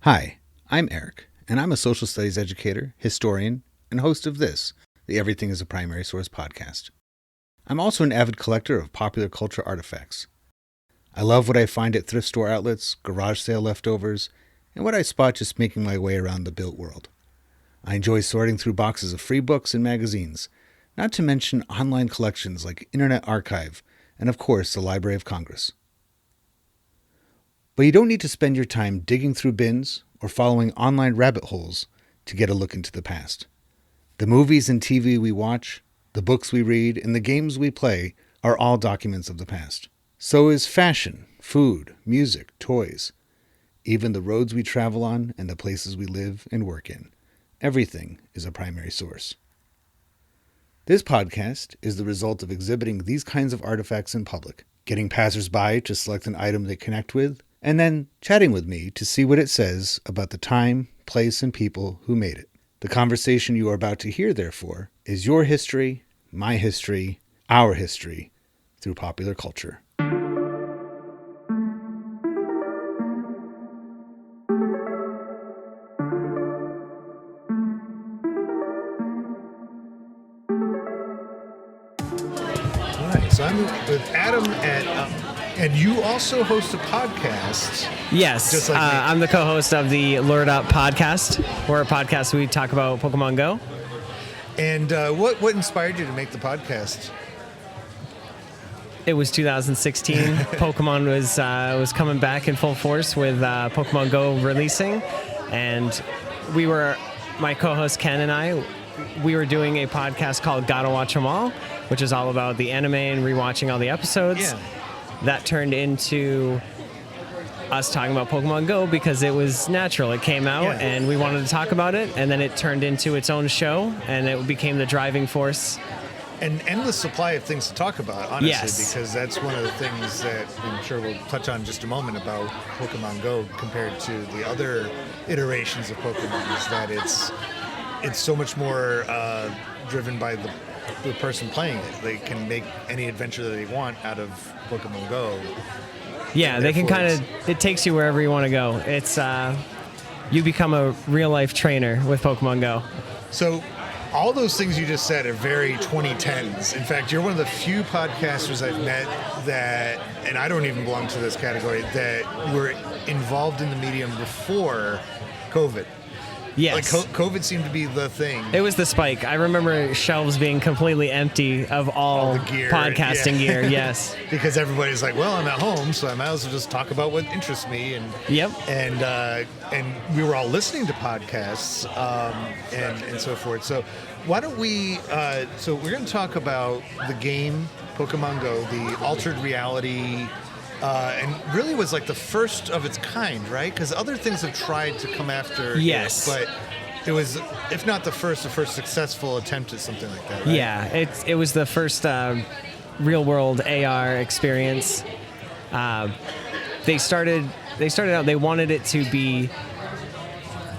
Hi, I'm Eric, and I'm a social studies educator, historian, and host of this, the Everything is a Primary Source podcast. I'm also an avid collector of popular culture artifacts. I love what I find at thrift store outlets, garage sale leftovers, and what I spot just making my way around the built world. I enjoy sorting through boxes of free books and magazines, not to mention online collections like Internet Archive, and of course the Library of Congress. But you don't need to spend your time digging through bins or following online rabbit holes to get a look into the past. The movies and TV we watch, the books we read, and the games we play are all documents of the past. So is fashion, food, music, toys, even the roads we travel on and the places we live and work in. Everything is a primary source. This podcast is the result of exhibiting these kinds of artifacts in public, getting passersby to select an item they connect with, and then chatting with me to see what it says about the time, place, and people who made it. The conversation you are about to hear, therefore, is your history, my history, our history, through popular culture. All right, so I'm with Adam and you also host a podcast. Yes, Just like me. I'm the co-host of the Lured Up podcast. We're a podcast we talk about Pokemon Go. And what inspired you to make the podcast? It was 2016. Pokemon was coming back in full force with Pokemon Go releasing, and my co-host Ken and I, we were doing a podcast called Gotta Watch 'Em All, which is all about the anime and rewatching all the episodes. Yeah. That turned into us talking about Pokemon Go because it was natural. It came out and we wanted to talk about it, and then it turned into its own show and it became the driving force. An endless supply of things to talk about, honestly, Yes. because that's one of the things that I'm sure we'll touch on in just a moment about Pokemon Go compared to the other iterations of Pokemon, is that it's so much more driven by the person playing it. They can make any adventure that they want out of Pokemon Go. Yeah, And they can therefore kind of, it takes you wherever you want to go. It's, you become a real life trainer with Pokemon Go. So all those things you just said are very 2010s. In fact, you're one of the few podcasters I've met that, and I don't even belong to this category, that were involved in the medium before COVID. Yes. Like COVID seemed to be the thing. It was the spike. I remember shelves being completely empty of all the gear, podcasting yeah. gear. Yes. Because everybody's like, well, I'm at home, so I might as well just talk about what interests me. And Yep. and we were all listening to podcasts and so forth. So why don't we? So we're going to talk about the game Pokemon Go, the altered reality. And really was like the first of its kind, right? Because other things have tried to come after Yes. it, but it was, if not the first successful attempt at something like that, right? Yeah, it was the first real world AR experience. They started out. They wanted it to be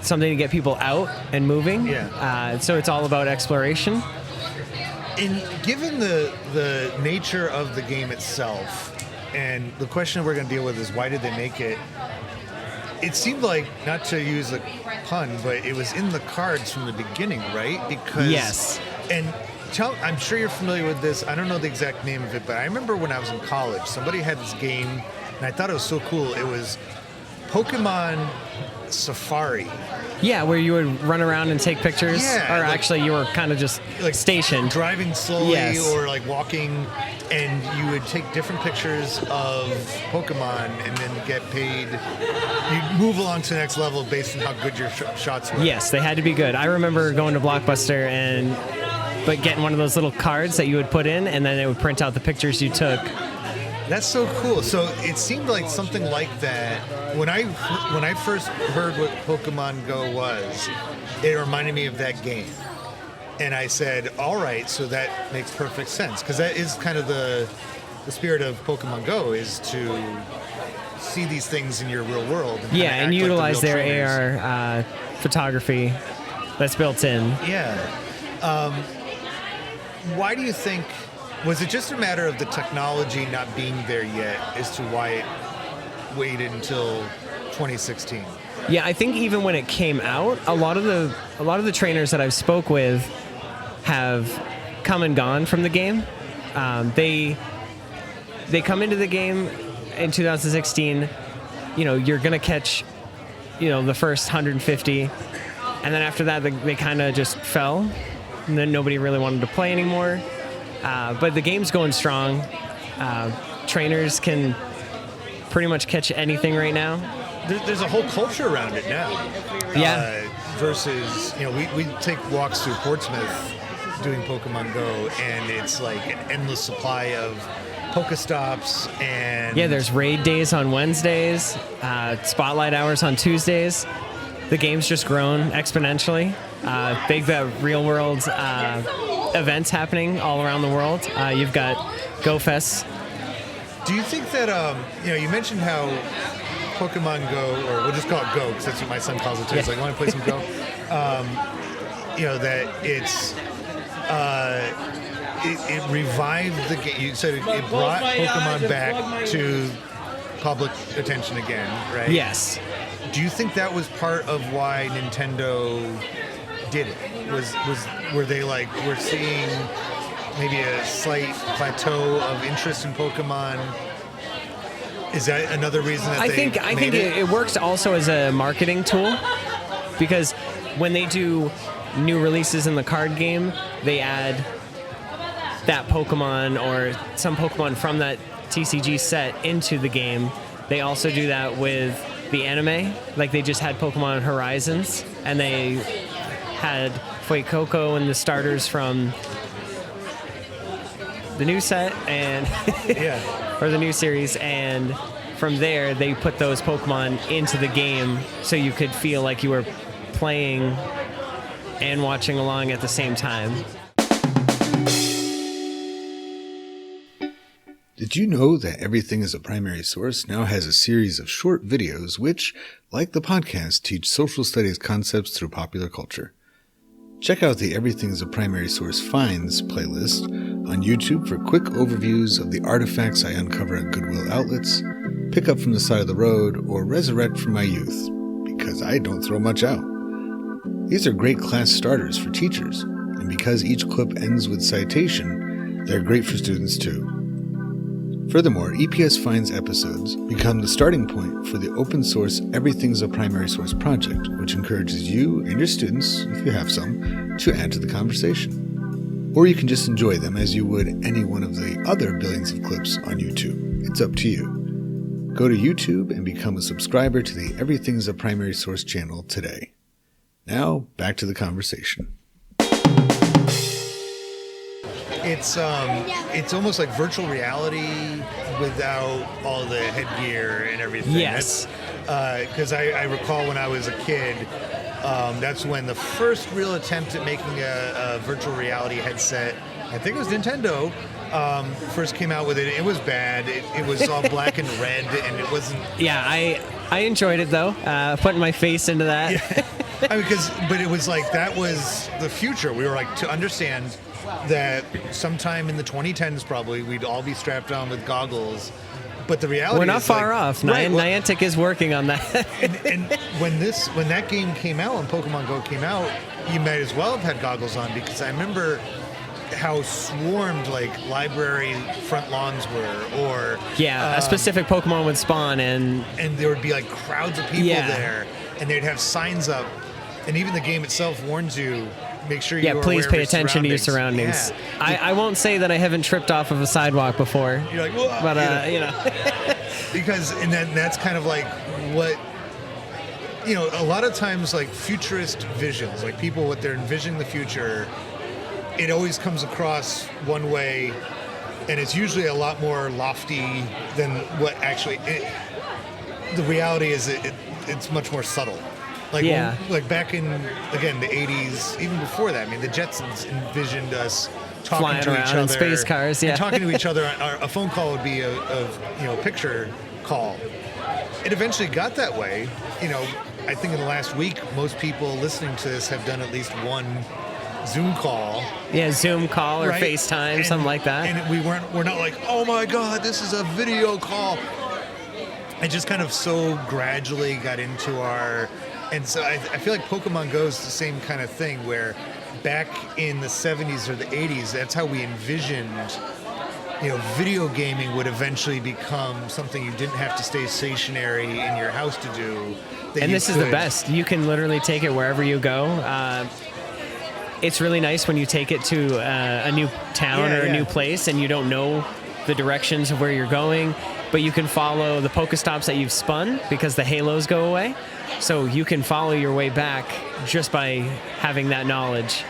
something to get people out and moving. Yeah. So it's all about exploration. And given the nature of the game itself, and the question we're going to deal with is why did they make it? It seemed like, not to use a pun, but it was in the cards from the beginning, right? Because Yes. And I'm sure you're familiar with this. I don't know the exact name of it, but I remember when I was in college, somebody had this game, and I thought it was so cool. It was Pokemon Safari. Yeah, where you would run around and take pictures. Yeah, Or like- actually, you were kind of just Like stationed. driving slowly Yes. or like walking, and you would take different pictures of Pokemon and then get paid. You move along to the next level based on how good your shots were. Yes, they had to be good. I remember going to Blockbuster but getting one of those little cards that you would put in, and then it would print out the pictures you took. That's so cool. So it seemed like something like that. When I first heard what Pokemon Go was, it reminded me of that game. And I said, all right, so that makes perfect sense. Because that is kind of the spirit of Pokemon Go, is to see these things in your real world. And Yeah, kinda and act utilize like the real their trainers. AR photography that's built in. Yeah. Why do you think, was it just a matter of the technology not being there yet as to why it waited until 2016. Yeah, I think even when it came out, a lot of the trainers that I've spoke with have come and gone from the game. They come into the game in 2016. You're gonna catch, the first 150, and then after that they kind of just fell, and then nobody really wanted to play anymore. But the game's going strong. Trainers can pretty much catch anything right now. There's a whole culture around it now. Yeah. Versus, we take walks through Portsmouth doing Pokemon Go, and it's like an endless supply of Pokestops and... Yeah, there's raid days on Wednesdays, spotlight hours on Tuesdays. The game's just grown exponentially. Big real-world events happening all around the world. You've got GoFest. Do you think that, you mentioned how Pokemon Go, or we'll just call it Go, because that's what my son calls it too. He's like, want to play some Go? That it revived the game. You said it brought Pokemon back to public attention again, right? Yes. Do you think that was part of why Nintendo did it? Were they like, we're seeing maybe a slight plateau of interest in Pokemon? Is that another reason that I think it works also as a marketing tool, because when they do new releases in the card game, they add that Pokemon or some Pokemon from that TCG set into the game. They also do that with the anime. Like, they just had Pokemon Horizons, and they had Fuecoco and the starters from the new set and or the new series, and from there they put those Pokemon into the game so you could feel like you were playing and watching along at the same time. Did you know that Everything is a Primary Source now has a series of short videos which, like the podcast, teach social studies concepts through popular culture? Check out the Everything is a Primary Source Finds playlist on YouTube for quick overviews of the artifacts I uncover at Goodwill outlets, pick up from the side of the road, or resurrect from my youth, because I don't throw much out. These are great class starters for teachers, and because each clip ends with citation, they're great for students too. Furthermore, EPS Finds episodes become the starting point for the open source Everything's a Primary Source project, which encourages you and your students, if you have some, to add to the conversation. Or you can just enjoy them as you would any one of the other billions of clips on YouTube. It's up to you. Go to YouTube and become a subscriber to the Everything's a Primary Source channel today. Now, back to the conversation. It's almost like virtual reality without all the headgear and everything. Yes. Because I recall when I was a kid, that's when the first real attempt at making a virtual reality headset, I think it was Nintendo, first came out with it. It was bad. It was all black and red, and it wasn't... Yeah, I enjoyed it, though, putting my face into that. Yeah. But it was like, that was the future. We were like, to understand that sometime in the 2010s probably we'd all be strapped on with goggles, but the reality we're not is far like, off. Right, Niantic is working on that. and when that game came out, when Pokemon Go came out, you might as well have had goggles on, because I remember how swarmed like library front lawns were, or a specific Pokemon would spawn, and there would be like crowds of people there, and they'd have signs up, and even the game itself warns you, make sure you please pay attention to your surroundings. Yeah. I won't say that I haven't tripped off of a sidewalk before. You're like, whoa, but because that's kind of like what, a lot of times, like futurist visions, like people, what they're envisioning the future, it always comes across one way, and it's usually a lot more lofty than what actually the reality is. It's much more subtle. Like back in, again, the 80s, even before that, I mean, the Jetsons envisioned us talking flying to around each other. in space cars, and talking to each other. A phone call would be a picture call. It eventually got that way. I think in the last week, most people listening to this have done at least one Zoom call. Yeah, Zoom call or FaceTime, something like that. And we're not like, oh my God, this is a video call. it just kind of so gradually got into our, and so I feel like Pokemon Go is the same kind of thing where back in the 70s or the 80s, that's how we envisioned, video gaming would eventually become something you didn't have to stay stationary in your house to do. And this is the best. You can literally take it wherever you go. It's really nice when you take it to a new town or a new place and you don't know the directions of where you're going, but you can follow the Pokestops that you've spun because the halos go away. So you can follow your way back just by having that knowledge.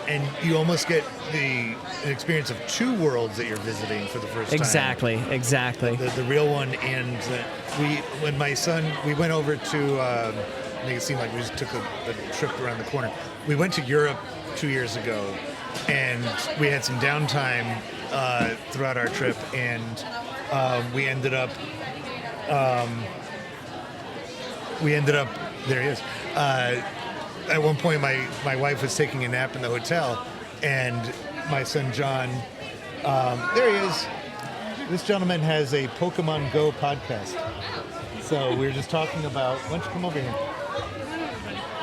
And you almost get an experience of two worlds that you're visiting for the first time. Exactly. The real one, and when my son, we went over to, make it seem like we just took a trip around the corner. We went to Europe 2 years ago, and we had some downtime throughout our trip, and we ended up, there he is. At one point, my wife was taking a nap in the hotel, and my son John, there he is. This gentleman has a Pokemon Go podcast. So we were just talking about, why don't you come over here?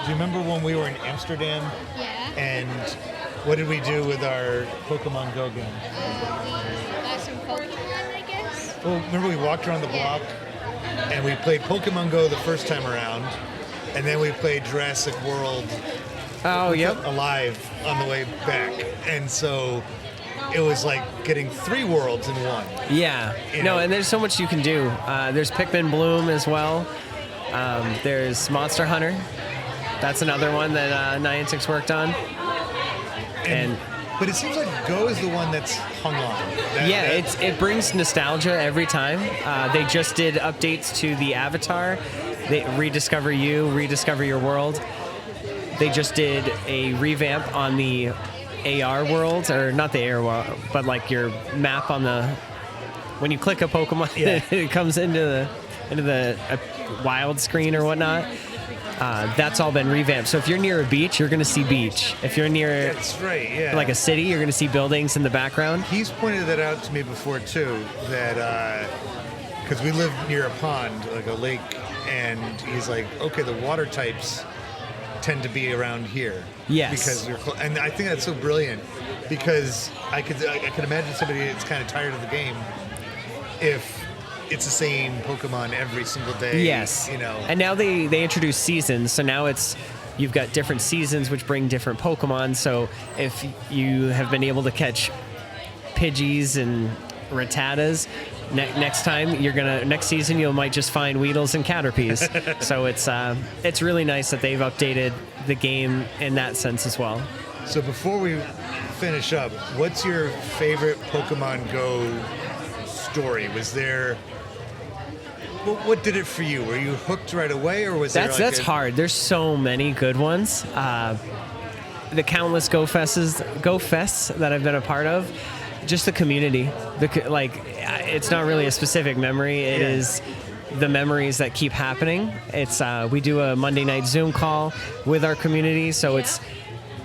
Do you remember when we were in Amsterdam? Yeah. And what did we do with our Pokemon Go game? We got some Pokemon, I guess. Well, remember we walked around the block, and we played Pokemon Go the first time around, and then we played Jurassic World Alive on the way back. And so it was like getting 3 worlds in one. Yeah. And there's so much you can do. There's Pikmin Bloom as well. There's Monster Hunter. That's another one that Niantic's worked on. But it seems like Go is the one that's hung on. It brings nostalgia every time. They just did updates to the avatar. They rediscover you, rediscover your world. They just did a revamp on the AR world, or not the AR world, but like your map on the. When you click a Pokemon, it comes into the wild screen or whatnot. That's all been revamped. So if you're near a beach, you're going to see beach. If you're near like a city, you're going to see buildings in the background. He's pointed that out to me before too, that because we live near a pond, like a lake, and he's like, okay, the water types tend to be around here. Yes. Because you're and I think that's so brilliant, because I could imagine somebody that's kind of tired of the game if it's the same Pokemon every single day. Yes. And now they introduce seasons, so now you've got different seasons which bring different Pokemon. So if you have been able to catch Pidgeys and Rattatas, next season you might just find Weedles and Caterpies. So it's really nice that they've updated the game in that sense as well. So before we finish up, what's your favorite Pokemon Go story? Was there? What did it for you? Were you hooked right away, or was that's hard? There's so many good ones. The countless Go Fests that I've been a part of. Just the community, it's not really a specific memory. It is the memories that keep happening. It's we do a Monday night Zoom call with our community, so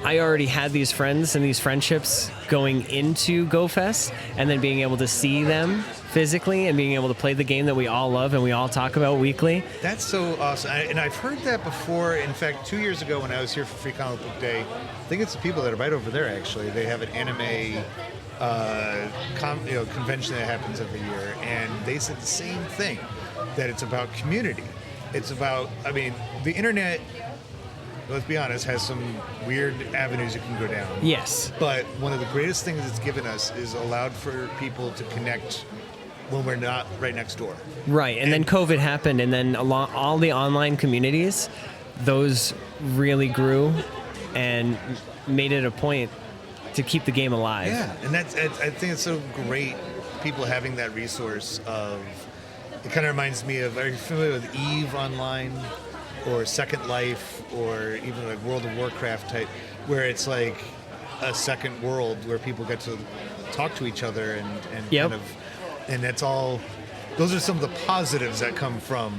I already had these friends and these friendships going into GoFest, and then being able to see them physically and being able to play the game that we all love and we all talk about weekly. That's so awesome. And I've heard that before. In fact, 2 years ago when I was here for Free Comic Book Day, I think it's the people that are right over there actually. They have an anime convention that happens every year, and they said the same thing, that it's about community. It's about, the internet, let's be honest, has some weird avenues you can go down. Yes. But one of the greatest things it's given us is allowed for people to connect when we're not right next door. Right, and then COVID happened, and then all the online communities, those really grew and made it a point to keep the game alive. Yeah, and I think it's so great, people having that resource of, it kind of reminds me of, are you familiar with EVE Online or Second Life or even like World of Warcraft type, where it's like a second world where people get to talk to each other and kind of, and that's all, those are some of the positives that come from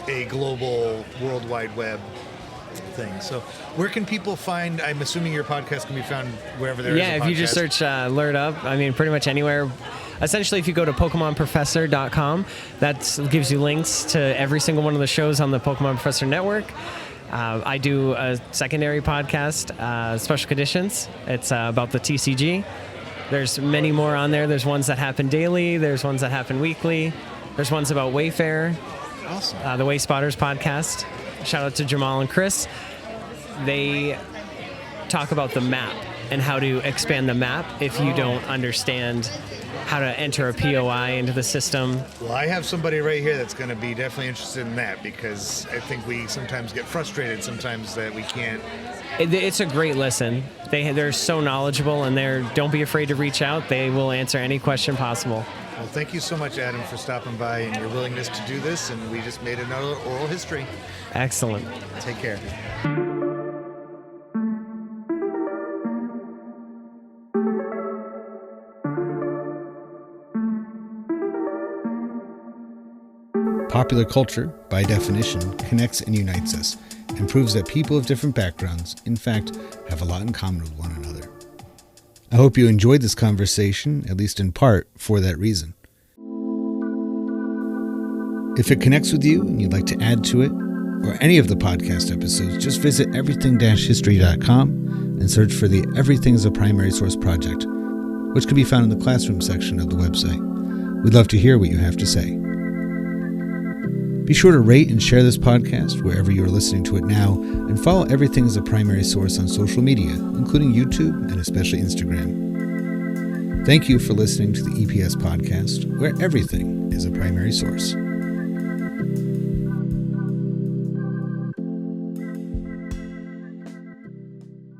a global World Wide Web thing. So where can people find, I'm assuming your podcast can be found wherever there is a podcast. If you just search Lerd Up, pretty much anywhere. essentially, if you go to PokemonProfessor.com, that gives you links to every single one of the shows on the Pokemon Professor Network. I do a secondary podcast, Special Conditions. It's about the TCG. There's many more on there. There's ones that happen daily. There's ones that happen weekly. There's ones about Wayfarer. Awesome. The Way Spotters podcast. Shout out to Jamal and Chris. They talk about the map and how to expand the map if you don't understand how to enter a POI into the system. Well, I have somebody right here that's going to be definitely interested in that, because I think we sometimes get frustrated sometimes that we can't. It's a great listen. They're so knowledgeable, and don't be afraid to reach out. They will answer any question possible. Well, thank you so much, Adam, for stopping by and your willingness to do this, and we just made another oral history. Excellent. Take care. Popular culture, by definition, connects and unites us, and proves that people of different backgrounds, in fact, have a lot in common with one another. I hope you enjoyed this conversation, at least in part, for that reason. If it connects with you and you'd like to add to it, or any of the podcast episodes, just visit everything-history.com and search for the Everything is a Primary Source project, which can be found in the classroom section of the website. We'd love to hear what you have to say. Be sure to rate and share this podcast wherever you are listening to it now, and follow Everything as a Primary Source on social media, including YouTube and especially Instagram. Thank you for listening to the EPS podcast, where everything is a primary source.